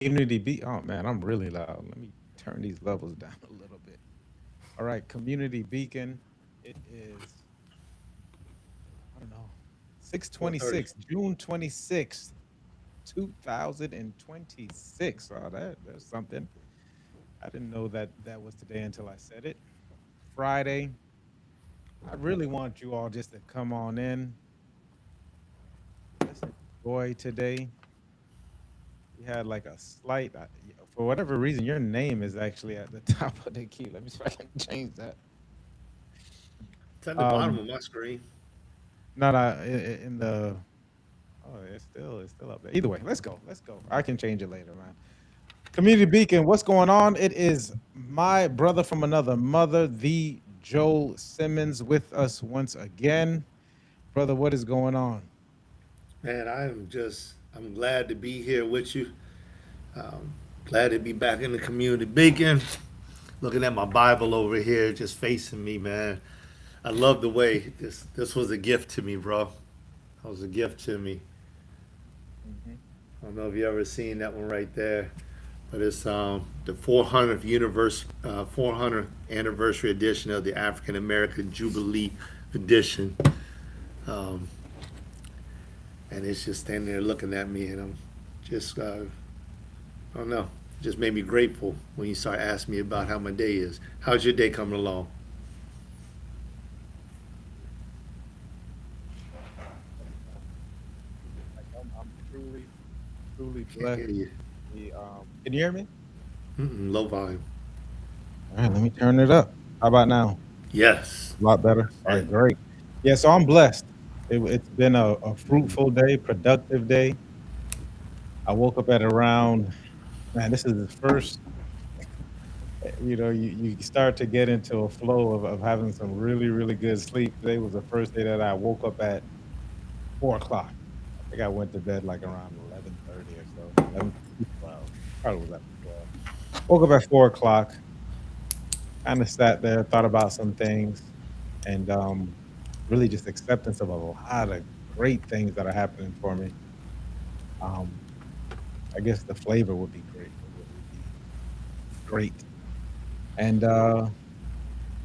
Community B. Oh man, I'm really loud. Let me turn these levels down a little bit. All right, Community Beacon. It is, I don't know, 4:30. 6/26, June 26th, 2026. Oh, there's something. I didn't know that that was today until I said it. Friday. I really want you all just to come on in. Let's enjoy today. We had like a slight, for whatever reason, your name is actually at the top of the key. Let me see if I can change that. It's at the bottom Um, of my screen. not in the. Oh, it's still up there. Either way, let's go. Let's go. I can change it later, man. Community Beacon, what's going on? It is my brother from another mother, the Joel Simmons, with us once again. Brother, what is going on? Man, I'm glad to be here with you. Glad to be back in the community beacon. Looking at my Bible over here, just facing me, man. I love the way this was a gift to me, bro. That was a gift to me. Hmm. I don't know if you ever seen that one right there, but it's the 400th 400th anniversary edition of the African American Jubilee edition, um, and it's just standing there looking at me, and I'm just I don't know, just made me grateful when you start asking me about how my day is. How's your day coming along? Like I'm truly, truly Can't blessed. hear you. Can you hear me? Low volume. All right, let me turn it up. How about now? Yes. A lot better. All Yeah. right, great. Yeah, so I'm blessed. It's been a fruitful day, productive day. I woke up at around, man, this is the first, you start to get into a flow of having some really, really good sleep. Today was the first day that I woke up at 4 o'clock. I think I went to bed like around 11:30 or so, 12. Probably was after 12. Woke up at 4 o'clock, kind of sat there, thought about some things, and really just acceptance of a lot of great things that are happening for me. Um, I guess the flavor would be great. Would be great. And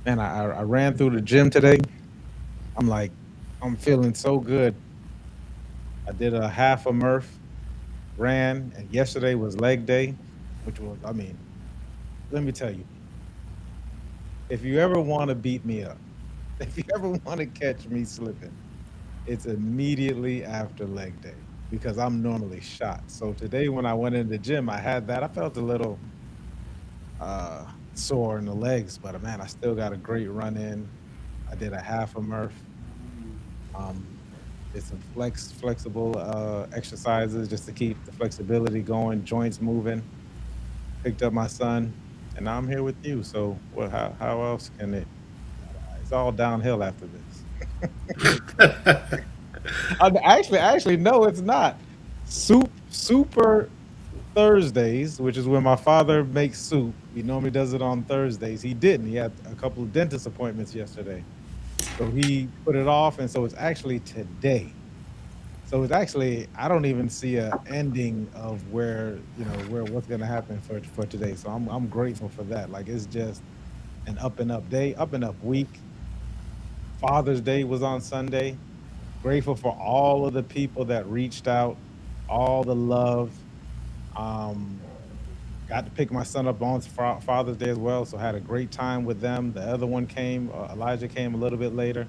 man, I ran through the gym today. I'm like, I'm feeling so good. I did a half a Murph, ran, and yesterday was leg day, which was, I mean, let me tell you, if you ever want to beat me up, if you ever want to catch me slipping, it's immediately after leg day because I'm normally shot. So today when I went in the gym, I had that. I felt a little sore in the legs, but man, I still got a great run in. I did a half a Murph. Um, did some flexible exercises just to keep the flexibility going, joints moving. Picked up my son, and now I'm here with you. So, well, how else can it? It's all downhill after this. Actually, no, it's not. Super Thursdays, which is when my father makes soup. He normally does it on Thursdays. He didn't. He had a couple of dentist appointments yesterday, so he put it off, and so it's actually today. So it's actually I don't even see a ending of where what's gonna happen for today. So I'm grateful for that. Like it's just an up and up day, up and up week. Father's Day was on Sunday. Grateful for all of the people that reached out, all the love. Um, got to pick my son up on Father's Day as well, so had a great time with them. The other one came, Elijah came a little bit later.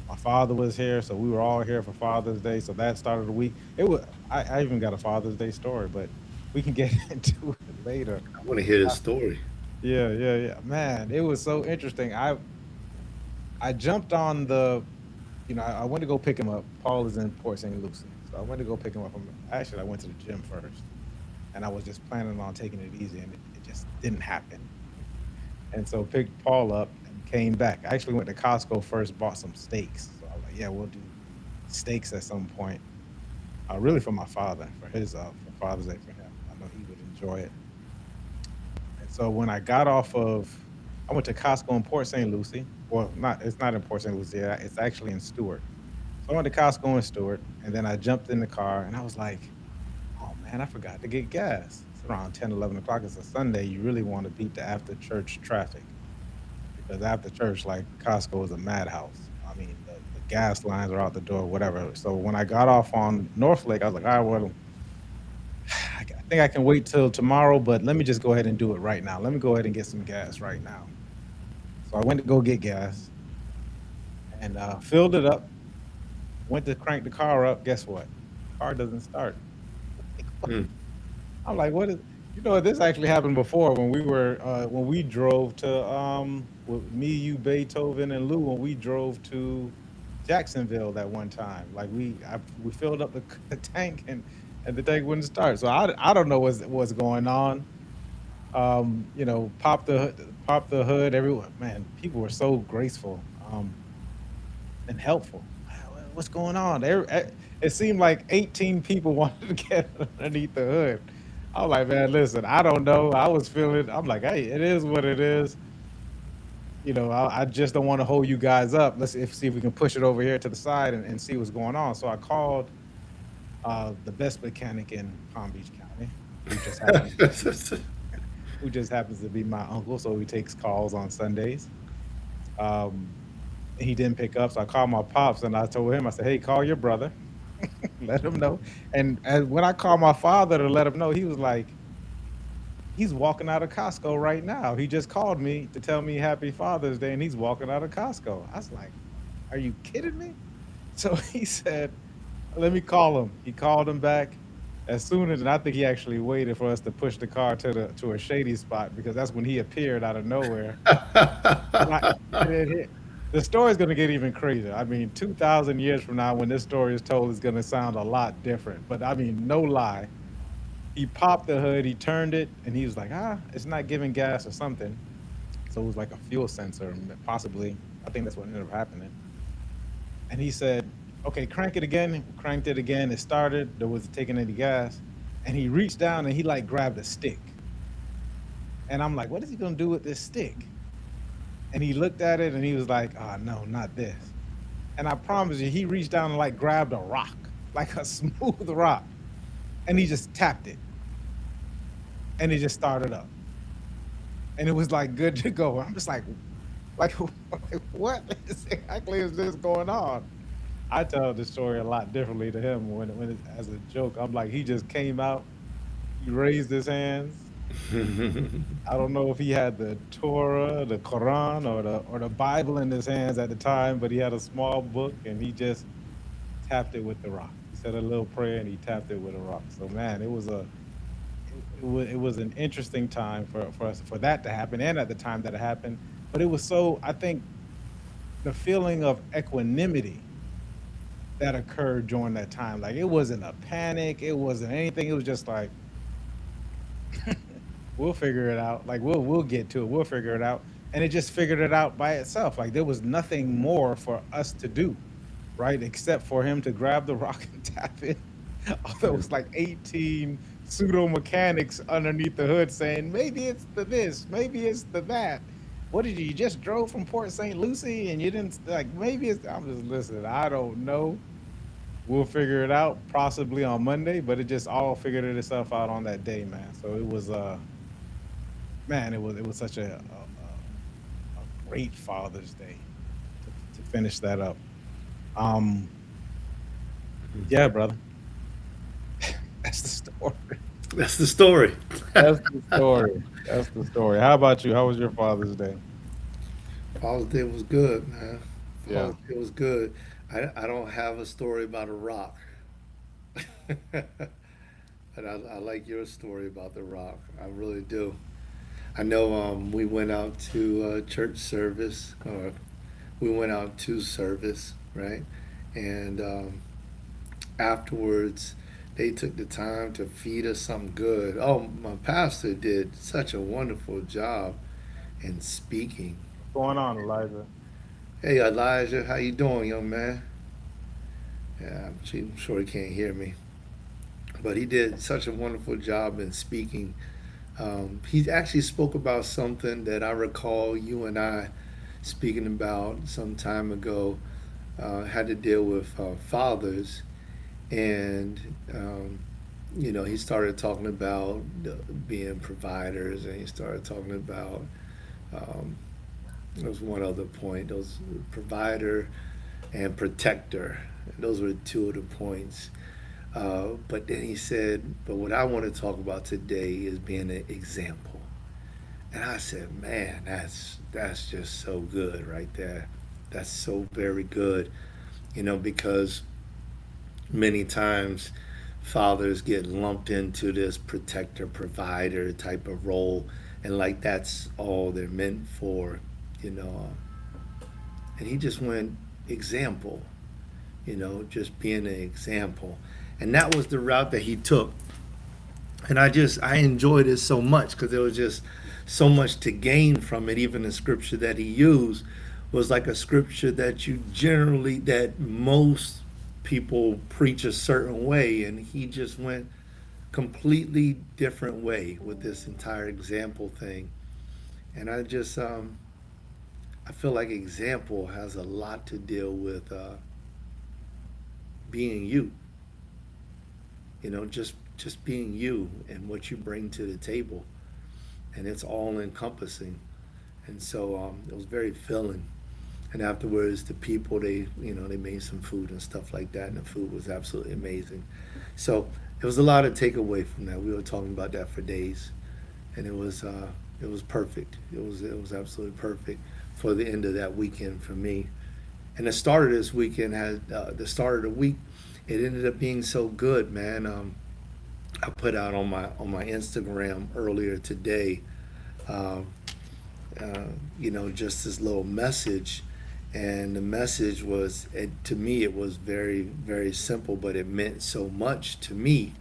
My father was here, so we were all here for Father's Day. So that started the week. It was I even got a Father's Day story, but we can get into it later. I want to hear this Uh, story. Yeah, yeah, yeah. Man, it was so interesting. I jumped on I went to go pick him up. Paul is in Port St. Lucie. So I went to go pick him up. Actually, I went to the gym first and I was just planning on taking it easy and it just didn't happen. And so picked Paul up and came back. I actually went to Costco first, bought some steaks. So I was like, yeah, we'll do steaks at some point. Really for my father, for Father's Day for him. I know he would enjoy it. And so when I went to Costco in Port St. Lucie. Well, it's not in Port St. Lucie. It's actually in Stewart. So I went to Costco in Stewart, and then I jumped in the car, and I was like, "Oh man, I forgot to get gas." around 10, 11 o'clock. It's a Sunday. You really want to beat the after church traffic because after church, like Costco is a madhouse. I mean, the gas lines are out the door, whatever. So when I got off on North Lake, I was like, all right, well, I think I can wait till tomorrow, but let me just go ahead and do it right now. Let me go ahead and get some gas right now. So I went to go get gas and filled it up. Went to crank the car up. Guess what? Car doesn't start. Mm. I'm like, what is? You know, this actually happened before when we drove to with me, you, Beethoven, and Lou when we drove to Jacksonville that one time. Like we filled up the tank and the tank wouldn't start. So I don't know what's going on. You know, pop the hood. Everyone, man, people were so graceful and helpful. What's going on? It seemed like 18 people wanted to get underneath the hood. I was like, man, listen, I don't know. I was feeling, I'm like, hey, it is what it is. You know, I just don't want to hold you guys up. See if we can push it over here to the side and see what's going on. So I called the best mechanic in Palm Beach County, who just happens who just happens to be my uncle. So he takes calls on Sundays. Um, he didn't pick up, so I called my pops and I told him, I said, hey, call your brother, let him know. And when I called my father to let him know, he was like, he's walking out of Costco right now. He just called me to tell me Happy Father's Day, and he's walking out of Costco. I was like, are you kidding me? So he said, let me call him. He called him back. As soon as, and I think he actually waited for us to push the car to a shady spot because that's when he appeared out of nowhere. And the story's going to get even crazier. I mean, 2,000 years from now, when this story is told, it's going to sound a lot different. But I mean, no lie. He popped the hood, he turned it, and he was like, it's not giving gas or something. So it was like a fuel sensor, possibly. I think that's what ended up happening. And he said, okay, crank it again. Cranked it again. It started. There wasn't taking any gas. And he reached down and he like grabbed a stick. And I'm like, what is he going to do with this stick? And he looked at it and he was like, oh, no, not this. And I promise you, he reached down and like grabbed a rock, like a smooth rock. And he just tapped it. And it just started up. And it was like good to go. I'm just like what exactly is this going on? I tell the story a lot differently to him when it's as a joke. I'm like, he just came out, he raised his hands. I don't know if he had the Torah, the Quran, or the Bible in his hands at the time, but he had a small book and he just tapped it with the rock. He said a little prayer and he tapped it with a rock. So man, it was an interesting time for us for that to happen, and at the time that it happened. But it was so, I think, the feeling of equanimity that occurred during that time. Like it wasn't a panic, it wasn't anything. It was just like, we'll figure it out. Like we'll get to it. We'll figure it out. And it just figured it out by itself. Like there was nothing more for us to do, right? Except for him to grab the rock and tap it. Although it was like 18 pseudo mechanics underneath the hood saying, maybe it's the this, maybe it's the that. What did you just drove from Port St. Lucie and you didn't like, maybe it's, I'm just listening. I don't know. We'll figure it out possibly on Monday, but it just all figured itself out on that day, man. So it was, man, it was such a great Father's Day to finish that up. Um, yeah, brother. That's the story. That's the story. That's the story. That's the story. How about you? How was your Father's Day? Father's Day was good, man. Yeah. Father's Day was good. I don't have a story about a rock. But I like your story about the rock. I really do. I know we went out to church service, or we went out to service, right? And afterwards, they took the time to feed us something good. Oh, my pastor did such a wonderful job in speaking. What's going on, Elijah? Hey Elijah, how you doing, young man? Yeah, I'm sure he can't hear me, but he did such a wonderful job in speaking. He actually spoke about something that I recall you and I speaking about some time ago. Had to deal with fathers, and he started talking about being providers, and he started talking about um, there was one other point. Those provider and protector. Those were two of the points. But then he said, "But what I want to talk about today is being an example." And I said, "Man, that's just so good right there. That's so very good." Because many times fathers get lumped into this protector provider type of role, and like that's all they're meant for, you know. And he just went example, just being an example. And that was the route that he took. And I enjoyed it so much because there was just so much to gain from it. Even the scripture that he used was like a scripture that that most people preach a certain way, and he just went completely different way with this entire example thing. And I feel like example has a lot to deal with being you. Just being you and what you bring to the table, and it's all encompassing. And so it was very filling. And afterwards, the people they made some food and stuff like that, and the food was absolutely amazing. So it was a lot of takeaway from that. We were talking about that for days, and it was perfect. It was absolutely perfect for the end of that weekend for me. And the start of this weekend had the start of the week. It ended up being so good, man. I put out on my Instagram earlier today, um, just this little message, and the message was, to me, it was very, very simple, but it meant so much to me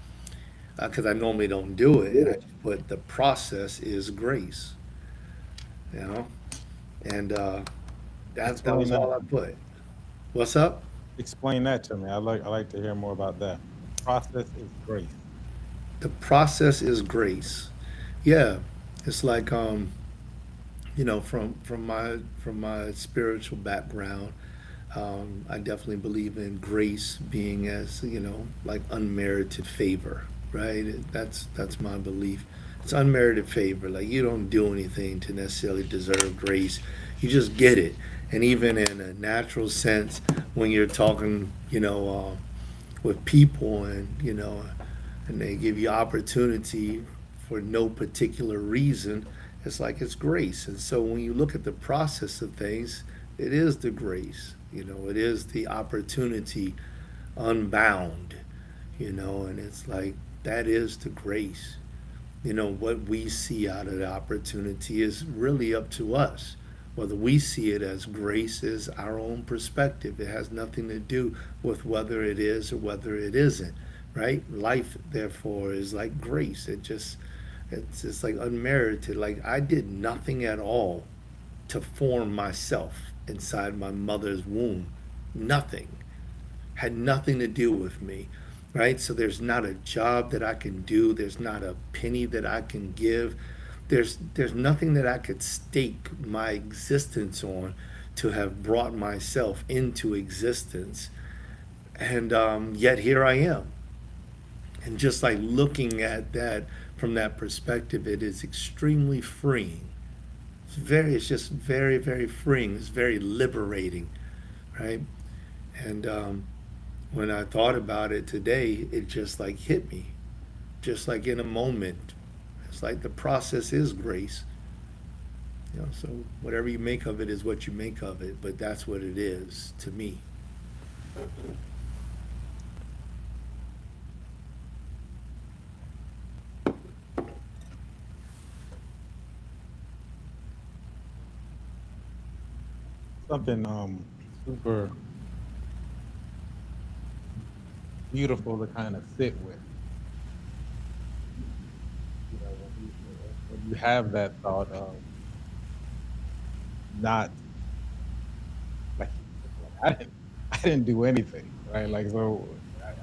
because I normally don't do it. And I just put the process is grace, you know, and that Explain was that. all I put. What's up? Explain that to me. I like to hear more about that. Process is grace. The process is grace. Yeah, it's like from my spiritual background, I definitely believe in grace being as like unmerited favor, right? That's my belief. It's unmerited favor. Like you don't do anything to necessarily deserve grace. You just get it. And even in a natural sense, when you're talking, with people, and they give you opportunity for no particular reason, it's like it's grace. And so when you look at the process of things, it is the grace. It is the opportunity unbound, and it's like that is the grace. What we see out of the opportunity is really up to us. Whether we see it as grace is our own perspective. It has nothing to do with whether it is or whether it isn't, right? Life, therefore, is like grace. It's just like unmerited. Like I did nothing at all to form myself inside my mother's womb. Nothing. Had nothing to do with me, right? So there's not a job that I can do. There's not a penny that I can give. There's nothing that I could stake my existence on to have brought myself into existence. And yet here I am. And just like looking at that from that perspective, it is extremely freeing. It's just very, very freeing. It's very liberating, right? And when I thought about it today, it just like hit me, just like in a moment. It's like the process is grace. So whatever you make of it is what you make of it, but that's what it is to me. Something super beautiful to kind of sit with. When you have that thought of not like, I didn't do anything, right? Like so,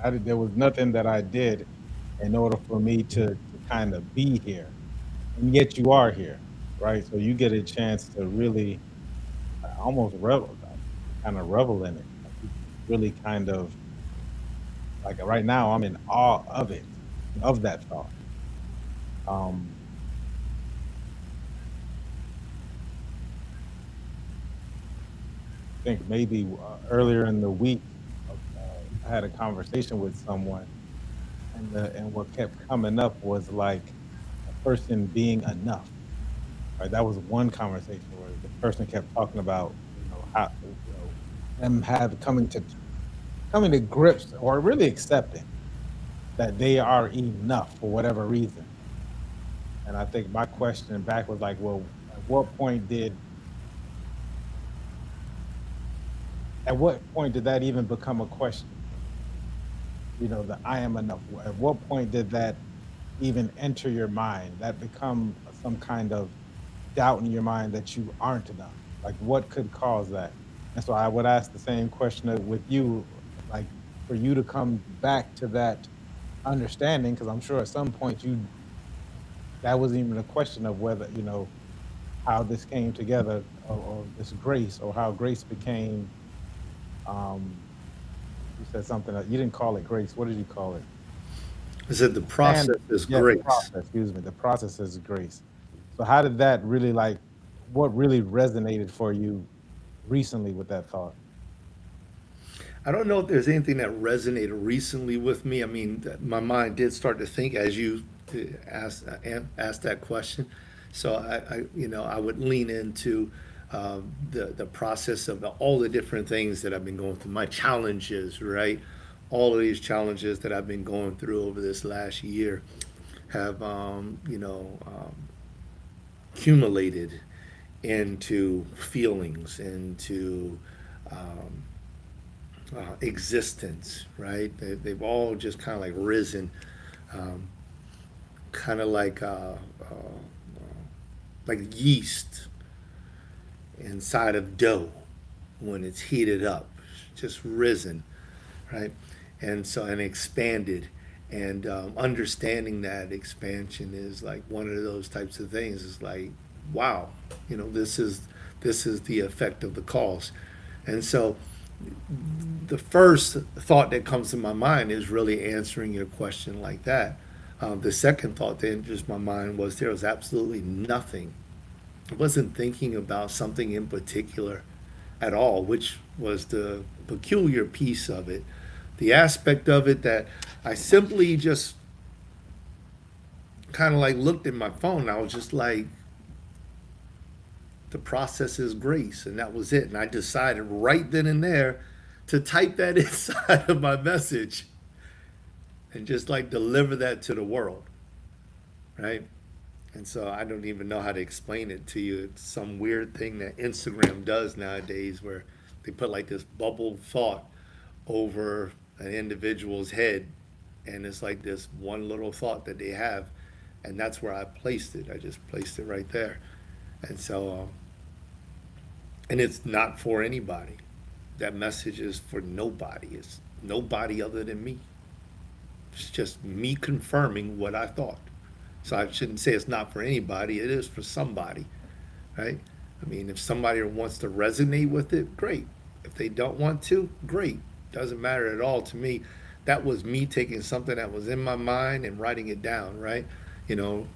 there was nothing that I did in order for me to kind of be here, and yet you are here, right? So you get a chance to really almost revel, kind of revel in it. Like you really kind of like right now, I'm in awe of it. of that thought. Um, I think maybe earlier in the week, I had a conversation with someone, and what kept coming up was like a person being enough. Right? That was one conversation where the person kept talking about, how them have coming to grips or really accepting that they are enough for whatever reason. And I think my question back was like, well, at what point did that even become a question? The I am enough. At what point did that even enter your mind? That become some kind of doubt in your mind that you aren't enough. Like what could cause that? And so I would ask the same question with you, like for you to come back to that understanding, because I'm sure at some point that wasn't even a question of whether, how this came together, or this grace, or how grace became, um you said something that you didn't call it grace. What did you call it? I said the And process is yeah, the grace. process, excuse me, the process is grace. So how did that really, like, what really resonated for you recently with that thought? I don't know if there's anything that resonated recently with me. I mean, my mind did start to think as you asked that question. So I would lean into the process of all the different things that I've been going through, my challenges, right? All of these challenges that I've been going through over this last year have, accumulated into feelings, into um, existence, right? They've all just kind of like risen, um, kind of like yeast inside of dough when it's heated up, just risen, right? And expanded. And understanding that expansion is like one of those types of things. Is like, wow, this is the effect of the cause. And so the first thought that comes to my mind is really answering your question like that. The second thought that enters my mind was there was absolutely nothing. I wasn't thinking about something in particular at all, which was the peculiar piece of it. The aspect of it that I simply just kind of like looked at my phone. And I was just like, the process is grace, and that was it. And I decided right then and there to type that inside of my message and just like deliver that to the world, right? And so I don't even know how to explain it to you. It's some weird thing that Instagram does nowadays where they put like this bubble thought over an individual's head, and it's like this one little thought that they have, and that's where I placed it. I just placed it right there. And so and it's not for anybody. That message is for nobody. It's nobody other than me. It's just me confirming what I thought. So I shouldn't say it's not for anybody. It is for somebody, right? I mean, if somebody wants to resonate with it, great. If they don't want to, great. Doesn't matter at all to me. That was me taking something that was in my mind and writing it down, right? You know,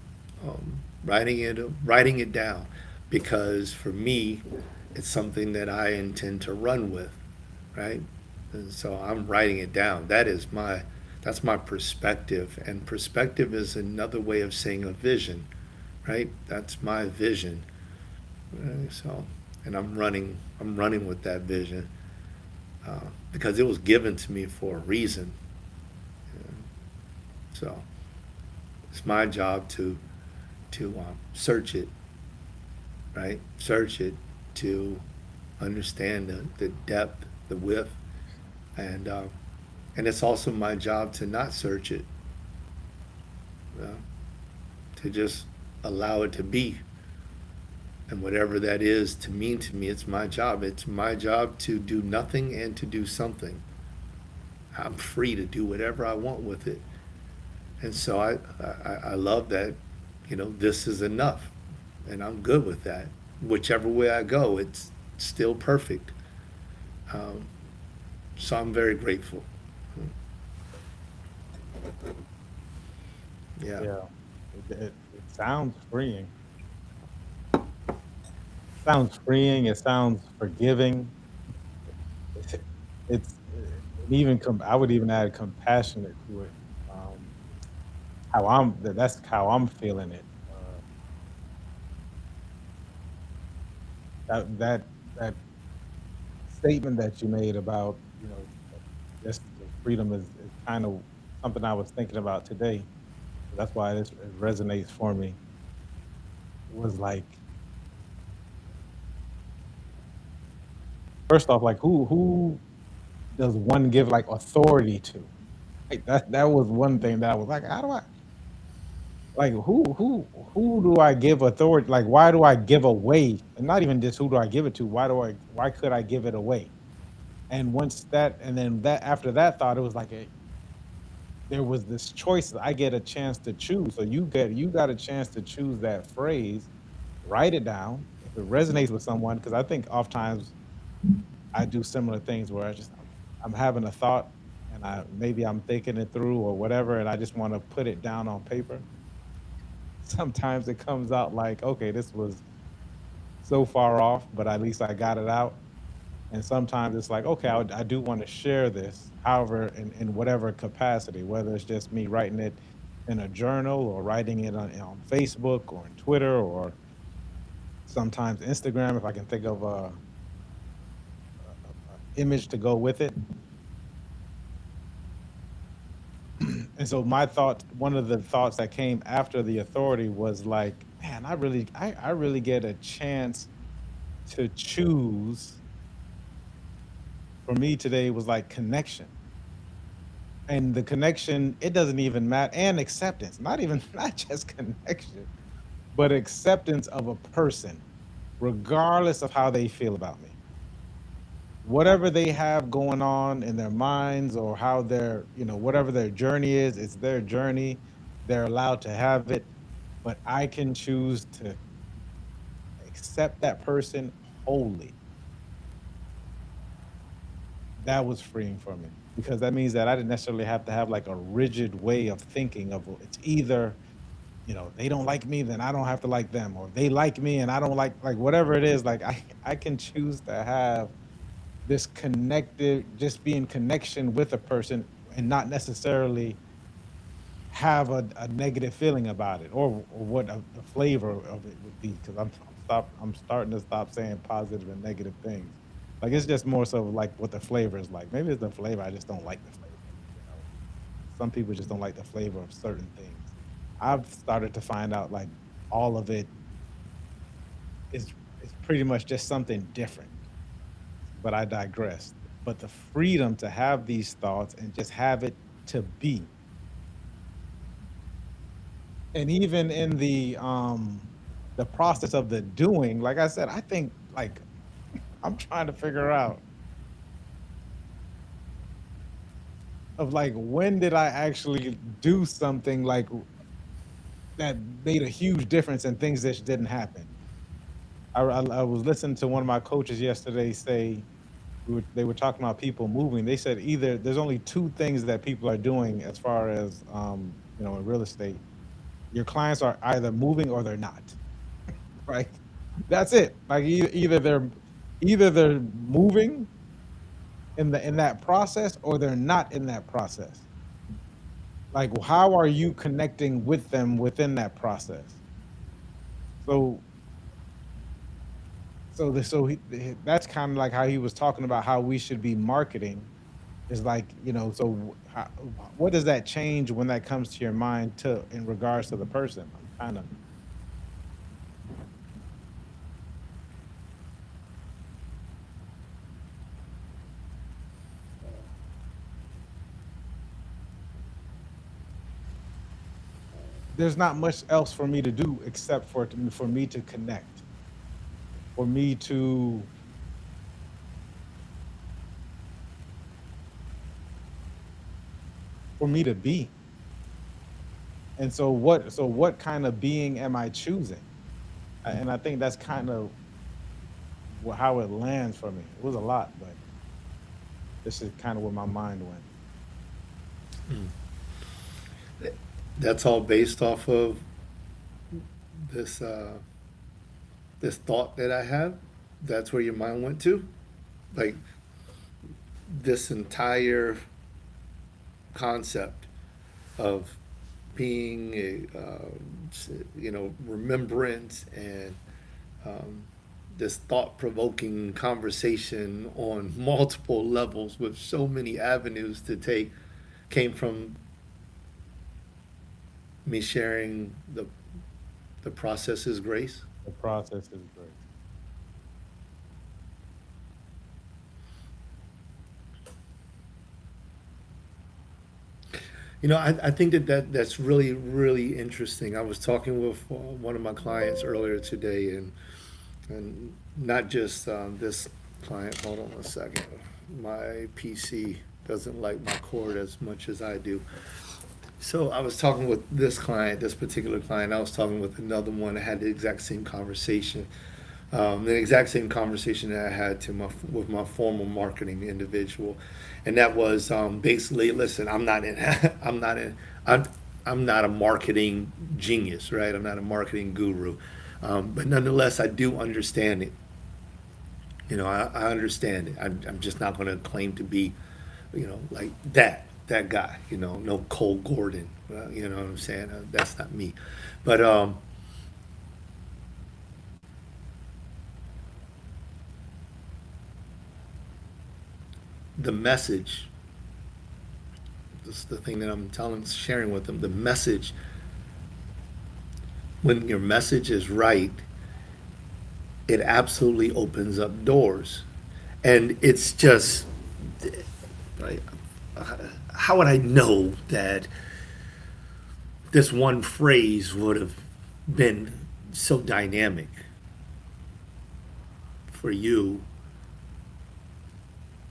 writing it down, because for me, it's something that I intend to run with, right? And so I'm writing it down. That's my perspective, and perspective is another way of saying a vision, right? That's my vision. So, and I'm running with that vision because it was given to me for a reason. So it's my job to search it, right? Search it to understand the depth, the width, and uh, and it's also my job to not search it, uh, to just allow it to be. And whatever that is to mean to me, it's my job. It's my job to do nothing and to do something. I'm free to do whatever I want with it. And so I love that, this is enough. And I'm good with that. Whichever way I go, it's still perfect. Um, so I'm very grateful. Yeah. Yeah, it sounds freeing. Sounds freeing. It sounds forgiving. It's and even I would even add compassionate to it. Um, that's how I'm feeling it. That statement that you made about, just the freedom is kind of something I was thinking about today. That's why it resonates for me. Was like, first off, like who does one give like authority to? Like that was one thing that I was like, how do I like who do I give authority? Like why do I give away? And not even just who do I give it to? Why could I give it away? And once that and then that after that thought, it was like there was this choice that I get a chance to choose. So you got a chance to choose that phrase, write it down. If it resonates with someone, because I think oftentimes I do similar things where I'm having a thought and I'm thinking it through or whatever, and I just want to put it down on paper. Sometimes it comes out like, okay, this was so far off, but at least I got it out. And sometimes it's like, okay, I do want to share this, however, in whatever capacity, whether it's just me writing it in a journal or writing it on Facebook or on Twitter or sometimes Instagram, if I can think of a image to go with it. And so one of the thoughts that came after the authority was like, man, I really get a chance to choose. For me today was like connection. And the connection, it doesn't even matter, and acceptance, not even not just connection, but acceptance of a person, regardless of how they feel about me. Whatever they have going on in their minds or how whatever their journey is, it's their journey. They're allowed to have it, but I can choose to accept that person wholly. That was freeing for me because that means that I didn't necessarily have to have like a rigid way of thinking of it's either, they don't like me, then I don't have to like them, or they like me and I don't like whatever it is. Like I can choose to have this connected, just be in connection with a person and not necessarily have a negative feeling about it or what the flavor of it would be. Because I'm starting to stop saying positive and negative things. Like it's just more so like what the flavor is like. Maybe it's the flavor. I just don't like the flavor. You know, some people just don't like the flavor of certain things. I've started to find out like all of it is pretty much just something different. But I digress. But the freedom to have these thoughts and just have it to be. And even in the process of the doing, like I said, I think like I'm trying to figure out of like when did I actually do something like that made a huge difference and things that didn't happen. I was listening to one of my coaches yesterday say they were talking about people moving. They said either there's only two things that people are doing as far as in real estate. Your clients are either moving or they're not. Right? That's it. Like either they're moving in that process or they're not in that process. Like how are you connecting with them within that process? So that's kind of like how he was talking about how we should be marketing is like, what does that change when that comes to your mind to in regards to the person? I'm kind of there's not much else for me to do except for me to connect, for me to be. And so what kind of being am I choosing? And I think that's kind of how it lands for me. It was a lot, but this is kind of where my mind went. That's all based off of this this thought that I have. That's where your mind went to. Like this entire concept of being a remembrance and um, this thought-provoking conversation on multiple levels with so many avenues to take came from me sharing the process is grace. The process is great. I think that's really, really interesting. I was talking with one of my clients earlier today, and not just this client. Hold on a second. My PC doesn't like my cord as much as I do. So I was talking with this client, this particular client. I was talking with another one that had the exact same conversation, the exact same conversation that I had with my former marketing individual, and that was basically, listen, I'm not in, I'm not in, I'm, I'm not a marketing genius, right? I'm not a marketing guru, but nonetheless, I do understand it. I understand it. I'm just not going to claim to be, like that guy. No Cole Gordon. You know what I'm saying? That's not me. But the message, this is the thing that I'm sharing with them. The message, when your message is right, it absolutely opens up doors, and it's just, like, how would I know that this one phrase would have been so dynamic for you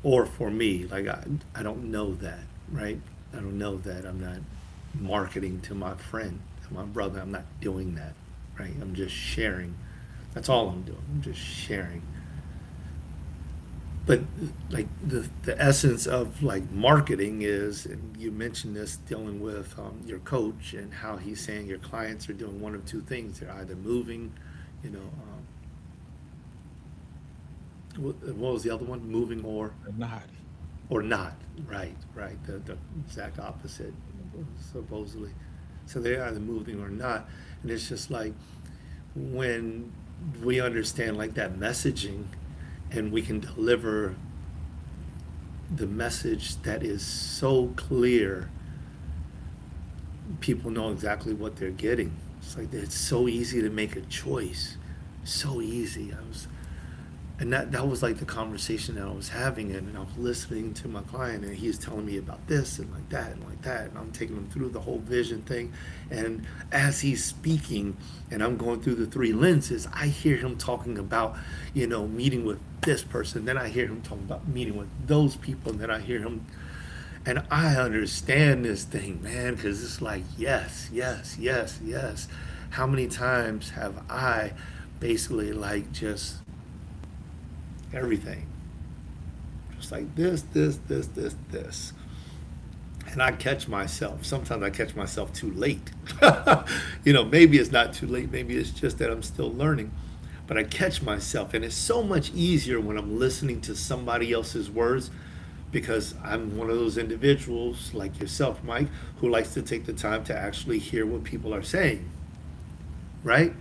or for me? Like, I don't know that, right? I don't know that. I'm not marketing to my friend, to my brother. I'm not doing that, right? I'm just sharing. That's all I'm doing. I'm just sharing. But like the essence of like marketing is, and you mentioned this dealing with your coach and how he's saying your clients are doing one of two things. They're either moving, you know, what was the other one? Moving Or not. or not. Right, right. The exact opposite, supposedly. So they're either moving or not. And it's just like when we understand like that messaging and we can deliver the message that is so clear, people know exactly what they're getting. It's like it's so easy to make a choice. So easy. And that was like the conversation that I was having, and I was listening to my client, and he's telling me about this and like that and like that, and I'm taking him through the whole vision thing, and as he's speaking and I'm going through the three lenses, I hear him talking about meeting with this person, then I hear him talking about meeting with those people, and then I hear him, and I understand this thing, man, because it's like, yes, yes, yes, yes. How many times have I basically like just everything. Just like this. And I catch myself. Sometimes I catch myself too late. Maybe it's not too late. Maybe it's just that I'm still learning. But I catch myself. And it's so much easier when I'm listening to somebody else's words because I'm one of those individuals like yourself, Mike, who likes to take the time to actually hear what people are saying, right?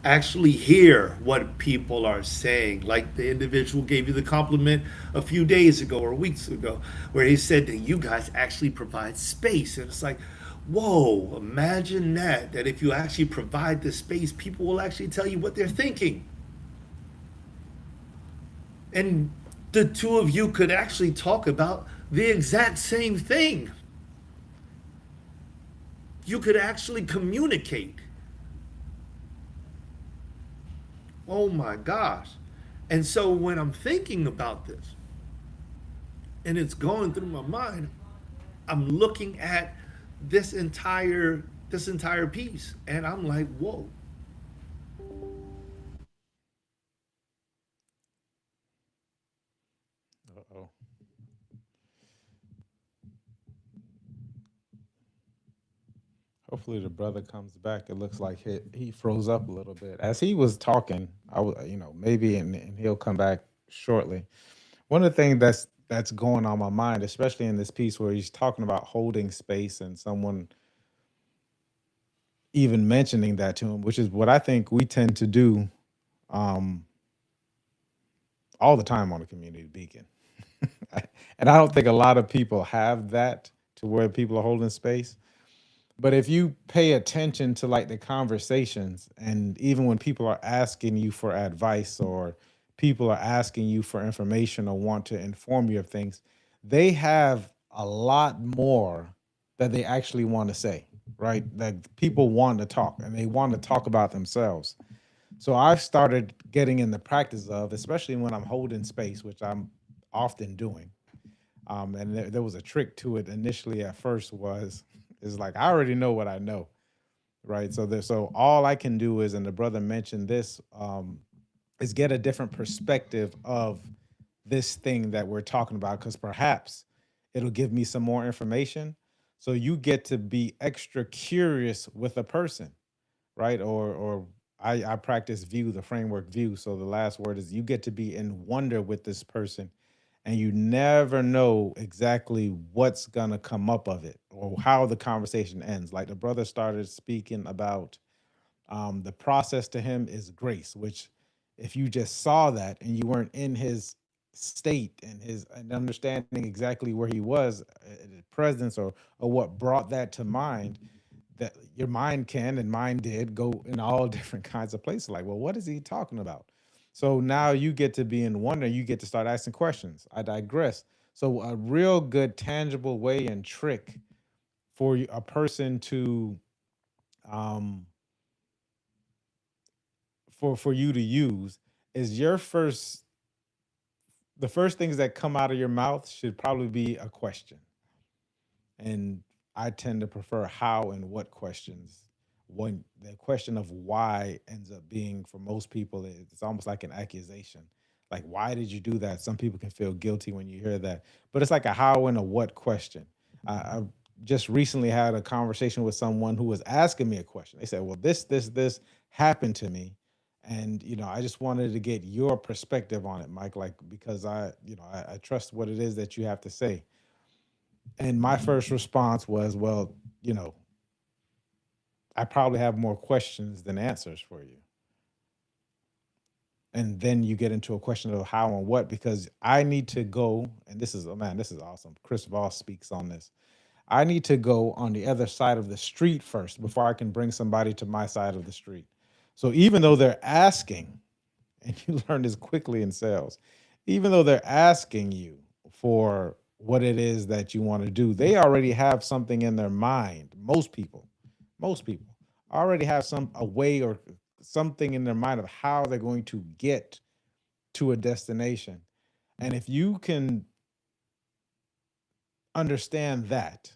Actually hear what people are saying. Like the individual gave you the compliment a few days ago or weeks ago, where he said that you guys actually provide space. And it's like, whoa, imagine that if you actually provide the space, people will actually tell you what they're thinking. And the two of you could actually talk about the exact same thing. You could actually communicate. Oh my gosh. And so when I'm thinking about this and it's going through my mind, I'm looking at this entire piece and I'm like, whoa. Uh-oh. Hopefully the brother comes back. It looks like he froze up a little bit as he was talking. I was, maybe, and he'll come back shortly. One of the things that's going on my mind, especially in this piece where he's talking about holding space and someone even mentioning that to him, which is what I think we tend to do um, all the time on the community beacon. And I don't think a lot of people have that to where people are holding space. But if you pay attention to like the conversations, and even when people are asking you for advice or people are asking you for information or want to inform you of things, they have a lot more that they actually want to say, right? That people want to talk and they want to talk about themselves. So I've started getting in the practice of, especially when I'm holding space, which I'm often doing. And there was a trick to it initially at first was is like I already know what I know, right? So all I can do is, and the brother mentioned this, is get a different perspective of this thing that we're talking about, because perhaps it'll give me some more information. So you get to be extra curious with a person, right? Or I practice view, the framework view. So the last word is you get to be in wonder with this person, and you never know exactly what's gonna come up of it or how the conversation ends. Like the brother started speaking about the process to him is grace, which if you just saw that and you weren't in his state and his and understanding exactly where he was, his presence or what brought that to mind, that your mind can and mine did go in all different kinds of places. Like, well, what is he talking about? So now you get to be in wonder. You get to start asking questions. I digress. So a real good tangible way and trick for a person to um, for you to use is your first the first things that come out of your mouth should probably be a question. And I tend to prefer how and what questions. When the question of why ends up being for most people, it's almost like an accusation. Like, why did you do that? Some people can feel guilty when you hear that, but it's like a how and a what question. I just recently had a conversation with someone who was asking me a question. They said, "Well, this happened to me, and I just wanted to get your perspective on it, Mike. Like, because I trust what it is that you have to say." And my first response was, well, you know, I probably have more questions than answers for you. And then you get into a question of how and what, because I need to go, and this is, oh man, this is awesome. Chris Voss speaks on this. I need to go on the other side of the street first before I can bring somebody to my side of the street. So even though they're asking, and you learn this quickly in sales, even though they're asking you for what it is that you want to do, they already have something in their mind. Most people already have a way or something in their mind of how they're going to get to a destination. And if you can understand that,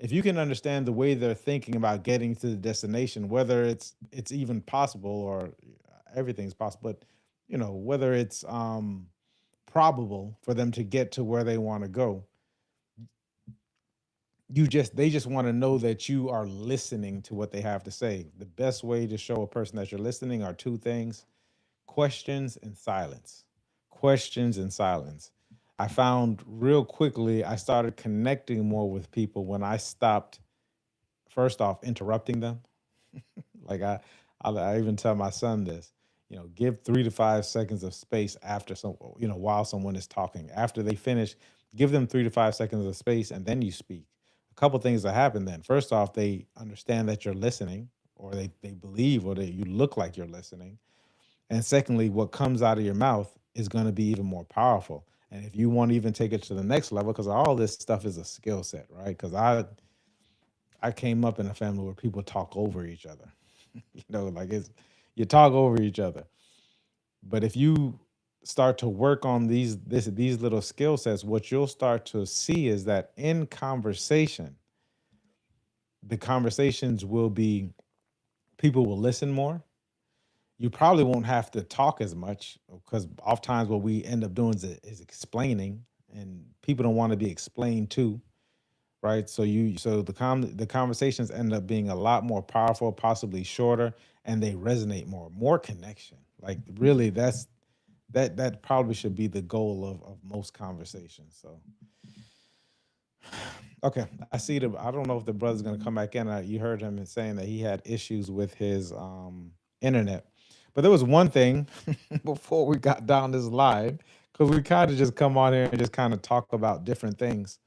if you can understand the way they're thinking about getting to the destination, whether it's even possible or everything's possible, but whether it's probable for them to get to where they want to go, they just want to know that you are listening to what they have to say. The best way to show a person that you're listening are two things: questions and silence. Questions and silence. I found real quickly I started connecting more with people when I stopped, first off, interrupting them. Like I even tell my son this, give 3 to 5 seconds of space after while someone is talking. After they finish, give them 3 to 5 seconds of space and then you speak. A couple things that happen then. First off, they understand that you're listening, or they believe, or that you look like you're listening. And secondly, what comes out of your mouth is going to be even more powerful. And if you want to even take it to the next level, because all this stuff is a skill set, right? Because I came up in a family where people talk over each other. Like it's you talk over each other. But if you start to work on these little skill sets, what you'll start to see is that in conversation, the conversations will be people will listen more. You probably won't have to talk as much, because oftentimes what we end up doing is explaining, and people don't want to be explained to, right? So the conversations end up being a lot more powerful, possibly shorter, and they resonate more connection. Like really, that probably should be the goal of most conversations. So okay, I see the. I don't know if the brother's gonna come back in. You heard him saying that he had issues with his internet, but there was one thing before we got down this line because we kind of just come on here and just kind of talk about different things.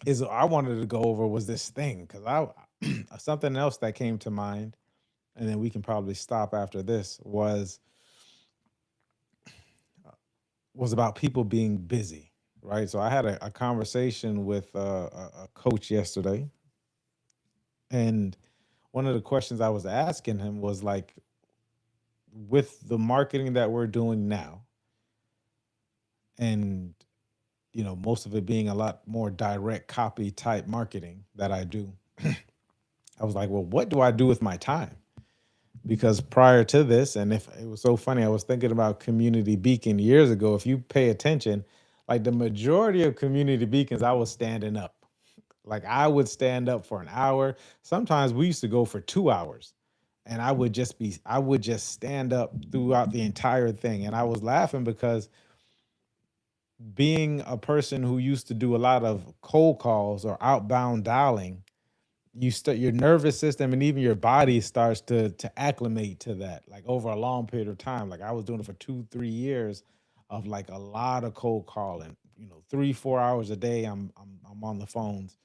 Is I wanted to go over was this thing because I something else that came to mind, and then we can probably stop after this was about people being busy, right? So I had a conversation with a coach yesterday, and one of the questions I was asking him was like, with the marketing that we're doing now, and most of it being a lot more direct copy type marketing that I do, I was like, well, what do I do with my time? Because prior to this, and if it was so funny, I was thinking about Community Beacon years ago. If you pay attention, like the majority of Community Beacons, I was standing up. Like I would stand up for an hour. Sometimes we used to go for 2 hours. And I would just stand up throughout the entire thing. And I was laughing because being a person who used to do a lot of cold calls or outbound dialing, your nervous system and even your body starts to acclimate to that, like over a long period of time. Like I was doing it for 2 3 years of like a lot of cold calling, 3 4 hours a day. I'm on the phones.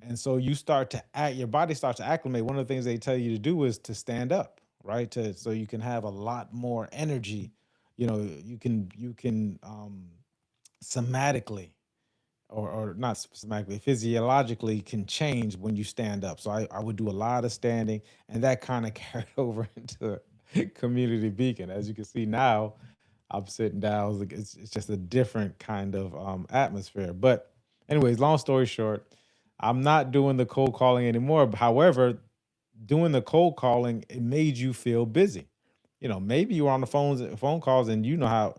And so you start to act your body starts to acclimate. One of the things they tell you to do is to stand up, right? To So you can have a lot more energy. You can somatically, or not systematically, physiologically can change when you stand up. So I would do a lot of standing, and that kind of carried over into Community Beacon. As you can see now, I'm sitting down. It's just a different kind of atmosphere. But anyways, long story short, I'm not doing the cold calling anymore. However, doing the cold calling, it made you feel busy. Maybe you were on the phone calls, and you know how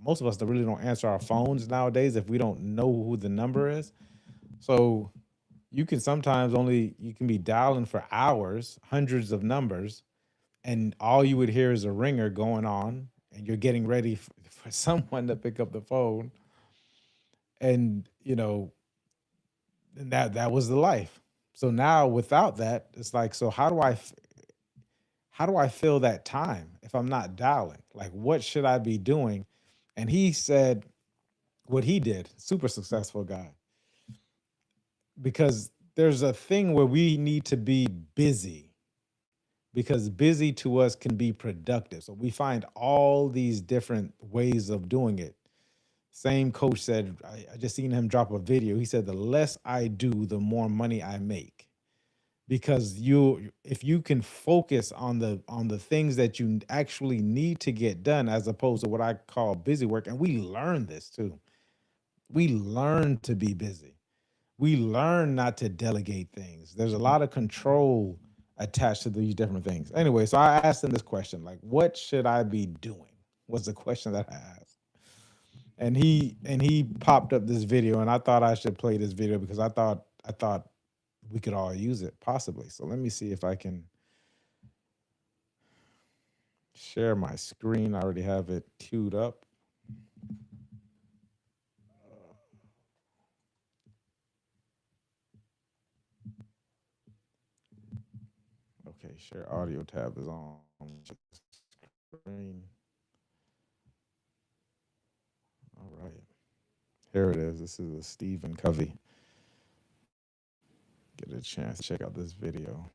most of us really don't answer our phones nowadays if we don't know who the number is. So you can sometimes only you can be dialing for hours, hundreds of numbers, and all you would hear is a ringer going on, and you're getting ready for someone to pick up the phone, and and that was the life. So now without that, it's like, so how do I fill that time if I'm not dialing? Like, what should I be doing? And he said what he did, super successful guy, because there's a thing where we need to be busy, because busy to us can be productive. So we find all these different ways of doing it. Same coach said, I just seen him drop a video. He said, the less I do, the more money I make. Because if you can focus on the things that you actually need to get done, as opposed to what I call busy work. And we learn this too. We learn to be busy. We learn not to delegate things. There's a lot of control attached to these different things. Anyway, so I asked him this question, like, what should I be doing? Was the question that I asked. And he popped up this video, and I thought I should play this video because I thought we could all use it possibly. So let me see if I can share my screen. I already have it queued up. Okay, share audio tab is on screen. All right. Here it is. This is a Stephen Covey. Get a chance to check out this video.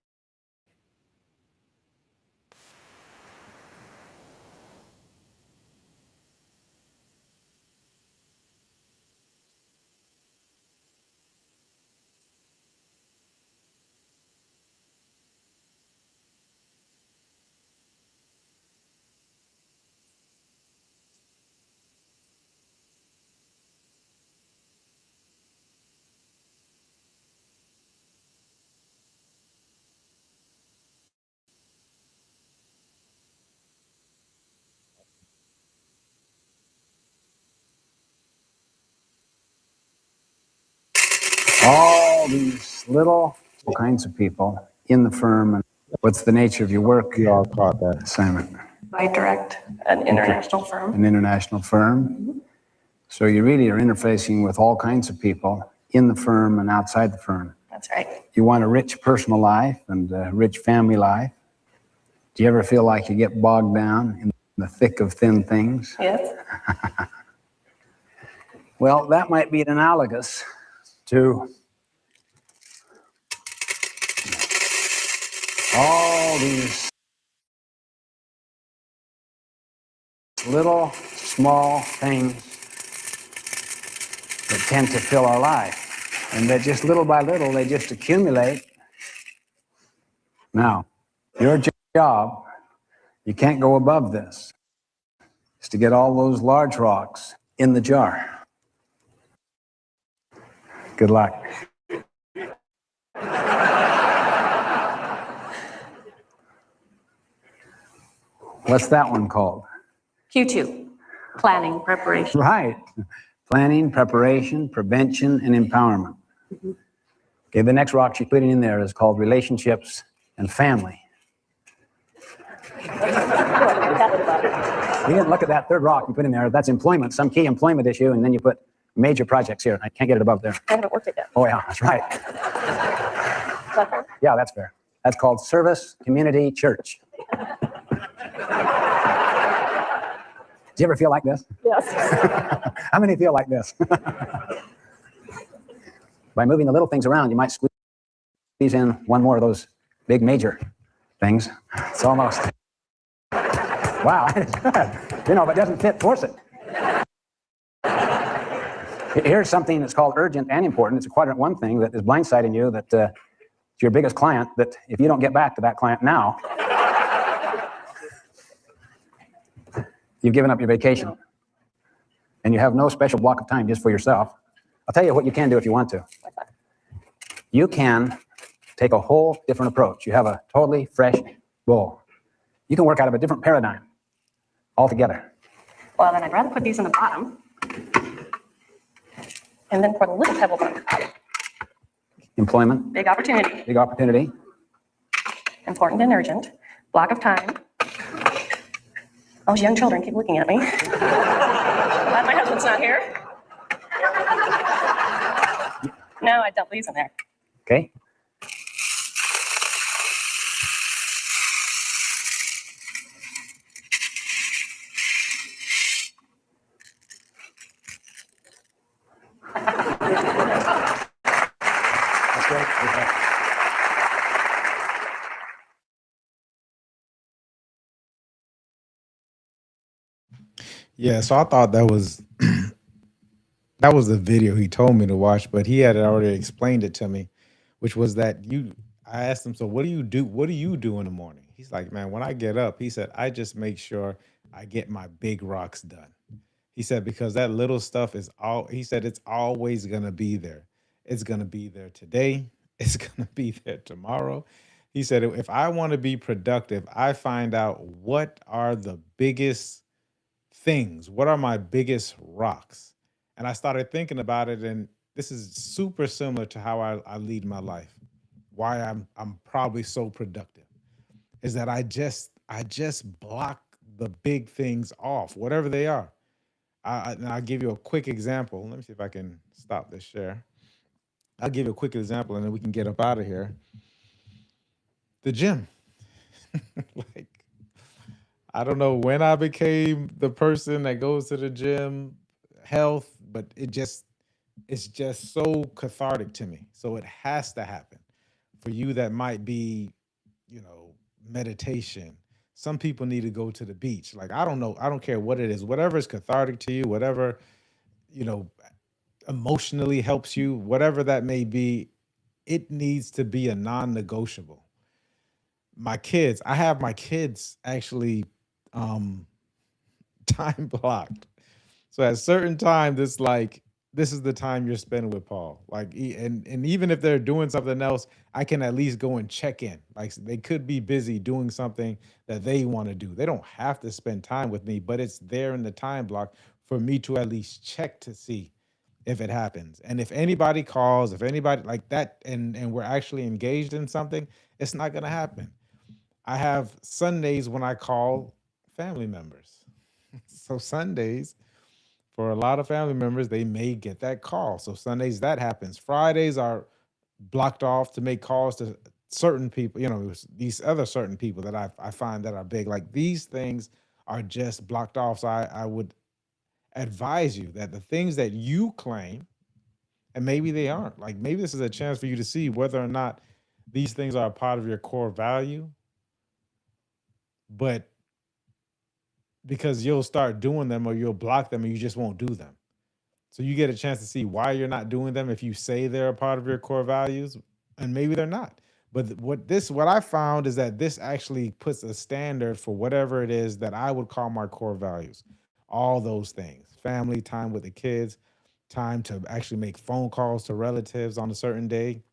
all these little all kinds of people in the firm. And what's the nature of your work We all caught that. assignment? I direct an international firm. An international firm. So you really are interfacing with all kinds of people in the firm and outside the firm. That's right. You want a rich personal life and a rich family life. Do you ever feel like you get bogged down in the thick of thin things? Yes. Well, that might be analogous to all these little, small things that tend to fill our life. And that just little by little, they just accumulate. Now, your job, you can't go above this, is to get all those large rocks in the jar. Good luck. What's that one called? Q2, planning, preparation. Right. Planning, preparation, prevention, and empowerment. Okay, the next rock she's putting in there is called relationships and family. You didn't look at that third rock you put in there. That's employment, some key employment issue, and then you put major projects here. I can't get it above there. I haven't worked it yet. Oh, yeah, that's right. Is that fair? Yeah, that's fair. That's called service, community, church. Do you ever feel like this? Yes. How many feel like this? By moving the little things around, you might squeeze in one more of those big major things. It's almost, wow, it's good. You know, if it doesn't fit, force it. Here's something that's called urgent and important. It's a quadrant one thing that is blindsiding you, that it's your biggest client, that if you don't get back to that client now, you've given up your vacation. And you have no special block of time just for yourself. I'll tell you what you can do if you want to. You can take a whole different approach. You have a totally fresh bowl. You can work out of a different paradigm altogether. Well, then I'd rather put these in the bottom and then pour the little pebble on the top. Employment, Big opportunity, big opportunity. important and urgent, block of time. Those young children keep looking at me. Glad my husband's not here. No, I dump these in there. Okay? That's great. Okay. Yeah, so I thought that was that was the video he told me to watch, but he had already explained it to me, which was that I asked him, so what do you do? What do you do in the morning? He's like, man, when I get up, he said, I just make sure I get my big rocks done. He said, because that little stuff is he said, it's always gonna be there. It's gonna be there today, it's gonna be there tomorrow. He said, if I want to be productive, I find out what are the biggest things, what are my biggest rocks. And I started thinking about it, and this is super similar to how I lead my life. Why I'm probably so productive is that I just block the big things off, whatever they are. And I'll give you a quick example. Let me see if I can stop this share. I'll give you a quick example, and then we can get up out of here. The gym. Like, I don't know when I became the person that goes to the gym, health, but it's just so cathartic to me. So it has to happen. For you, that might be, meditation. Some people need to go to the beach. Like, I don't know, I don't care what it is, whatever is cathartic to you, whatever, you know, emotionally helps you, whatever that may be, it needs to be a non-negotiable. I have my kids actually um time blocked. So at a certain time, this is the time you're spending with Paul. Like, and even if they're doing something else, I can at least go and check in. Like, they could be busy doing something that they want to do. They don't have to spend time with me, but it's there in the time block for me to at least check to see, if it happens. And if anybody calls, if anybody like that, and we're actually engaged in something, it's not going to happen. I have Sundays when I call family members. So Sundays, for a lot of family members, they may get that call. So Sundays that happens. Fridays are blocked off to make calls to certain people, these other certain people that I find that are big. Like these things are just blocked off. So I would advise you that the things that you claim, and maybe they aren't, like maybe this is a chance for you to see whether or not these things are a part of your core value, but because you'll start doing them or you'll block them and you just won't do them. So you get a chance to see why you're not doing them if you say they're a part of your core values, and maybe they're not. But what I found is that this actually puts a standard for whatever it is that I would call my core values. All those things: family, time with the kids, time to actually make phone calls to relatives on a certain day.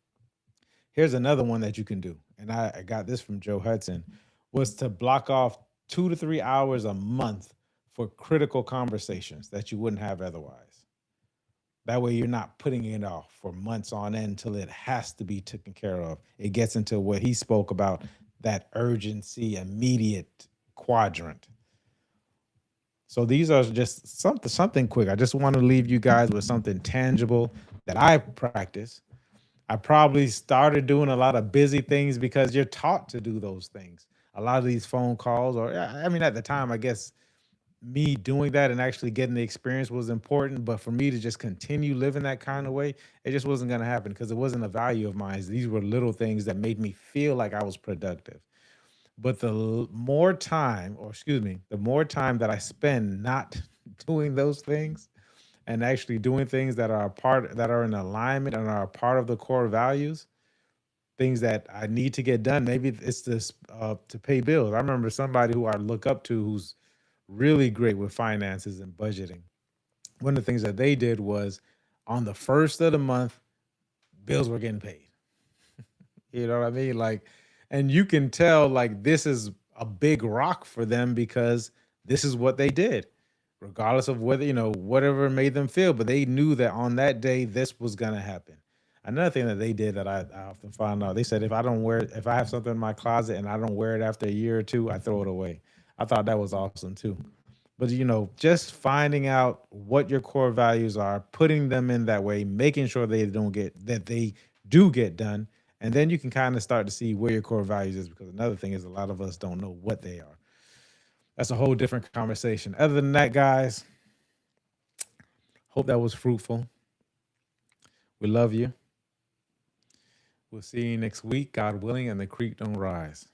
Here's another one that you can do, and I got this from Joe Hudson, was to block off 2 to 3 hours a month for critical conversations that you wouldn't have otherwise. That way, you're not putting it off for months on end until it has to be taken care of. It gets into what he spoke about, that urgency, immediate quadrant. So these are just something quick. I just want to leave you guys with something tangible that I practice. I probably started doing a lot of busy things because you're taught to do those things. A lot of these phone calls, or I mean, at the time, I guess me doing that and actually getting the experience was important. But for me to just continue living that kind of way, it just wasn't going to happen because it wasn't a value of mine. These were little things that made me feel like I was productive. But more time, or excuse me, the more time that I spend not doing those things and actually doing things that are that are in alignment and are a part of the core values, things that I need to get done. Maybe it's this to pay bills. I remember somebody who I look up to who's really great with finances and budgeting. One of the things that they did was on the first of the month, bills were getting paid. You know what I mean? Like, and you can tell like this is a big rock for them because this is what they did, regardless of whether, whatever made them feel. But they knew that on that day, this was going to happen. Another thing that they did that I often find out, they said, if I have something in my closet and I don't wear it after a year or two, I throw it away. I thought that was awesome too. But just finding out what your core values are, putting them in that way, making sure they do get done, and then you can kind of start to see where your core values is. Because another thing is a lot of us don't know what they are. That's a whole different conversation. Other than that, guys, hope that was fruitful. We love you. We'll see you next week, God willing, and the creek don't rise.